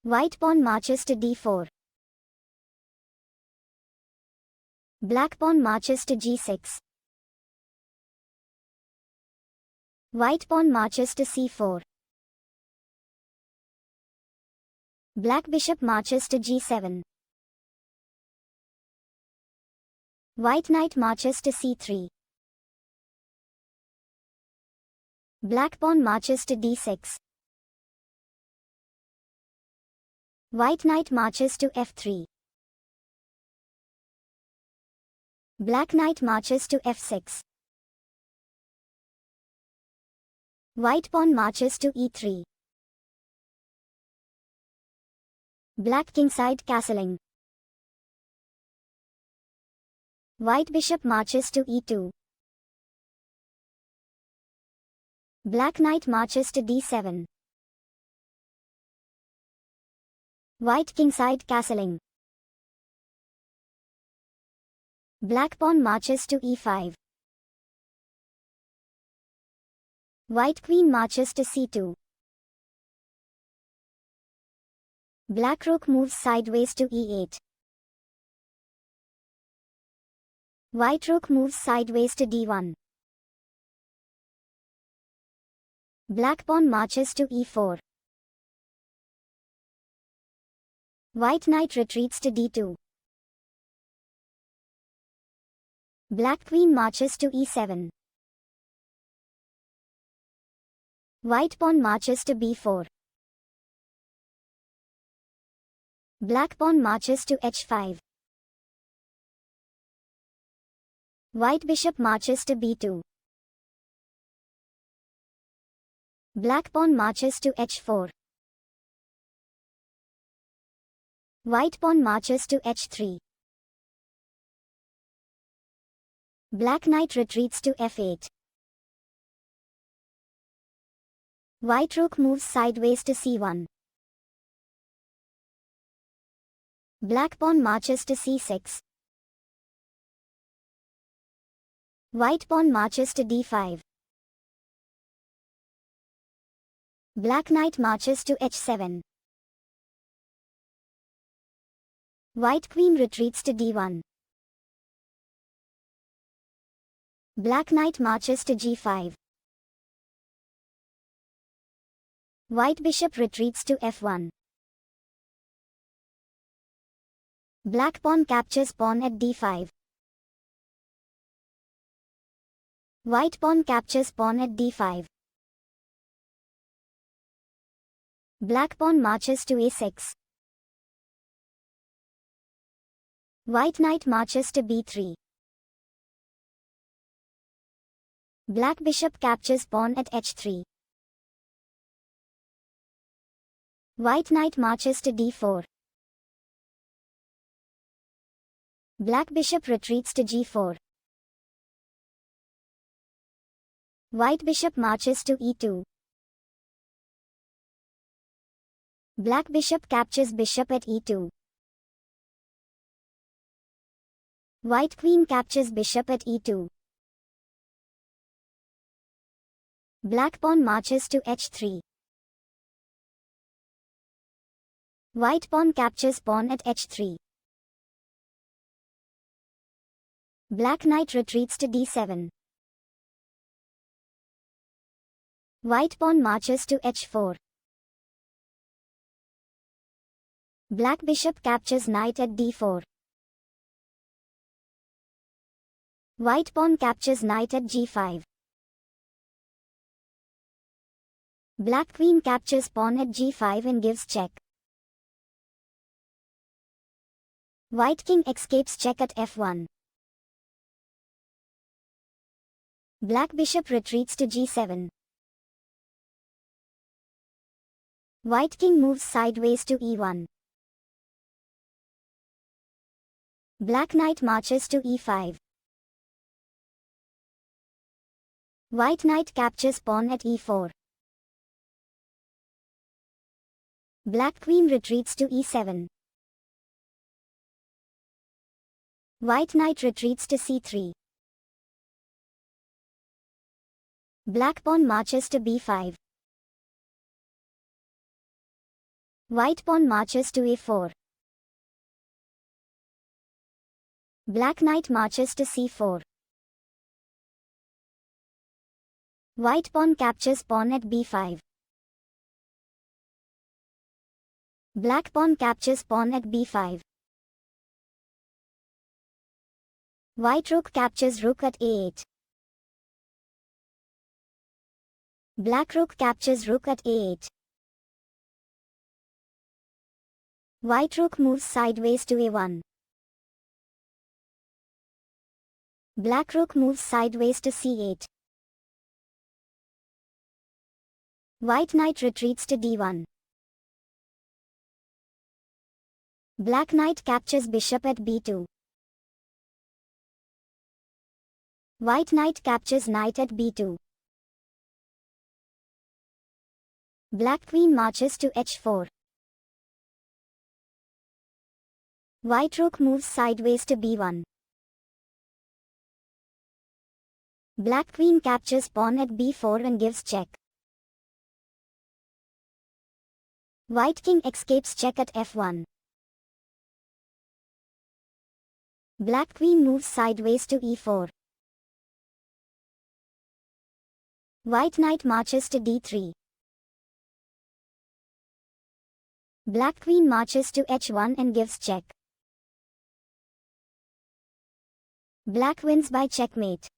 White pawn marches to d4. Black pawn marches to g6. White pawn marches to c4. Black bishop marches to g7. White knight marches to c3. Black pawn marches to d6. White knight marches to f3. Black knight marches to f6. White pawn marches to e3. Black kingside castling. White bishop marches to e2. Black knight marches to d7. White kingside castling. Black pawn marches to e5. White queen marches to c2. Black rook moves sideways to e8. White rook moves sideways to d1. Black pawn marches to e4. White knight retreats to d2. Black queen marches to e7. White pawn marches to b4. Black pawn marches to h5. White bishop marches to b2. Black pawn marches to h4. White pawn marches to h3. Black knight retreats to f8. White rook moves sideways to c1. Black pawn marches to c6. White pawn marches to d5. Black knight marches to h7. White queen retreats to d1. Black knight marches to g5. White bishop retreats to f1. Black pawn captures pawn at d5. White pawn captures pawn at d5. Black pawn marches to a6. White knight marches to b3. Black bishop captures pawn at h3. White knight marches to d4. Black bishop retreats to g4. White bishop marches to e2. Black bishop captures bishop at e2. White queen captures bishop at e2. Black pawn marches to h3. White pawn captures pawn at h3. Black knight retreats to d7. White pawn marches to h4. Black bishop captures knight at d4. White pawn captures knight at g5. Black queen captures pawn at g5 and gives check. White king escapes check at f1. Black bishop retreats to g7. White king moves sideways to e1. Black knight marches to e5. White knight captures pawn at e4. Black queen retreats to e7. White knight retreats to c3. Black pawn marches to b5. White pawn marches to a4. Black knight marches to c4. White pawn captures pawn at b5. Black pawn captures pawn at b5. White rook captures rook at a8. Black rook captures rook at a8. White rook moves sideways to a1. Black rook moves sideways to c8. White knight retreats to d1. Black knight captures bishop at b2. White knight captures knight at b2. Black queen marches to h4. White rook moves sideways to b1. Black queen captures pawn at b4 and gives check. White king escapes check at f1. Black queen moves sideways to e4. White knight marches to d3. Black queen marches to h1 and gives check. Black wins by checkmate.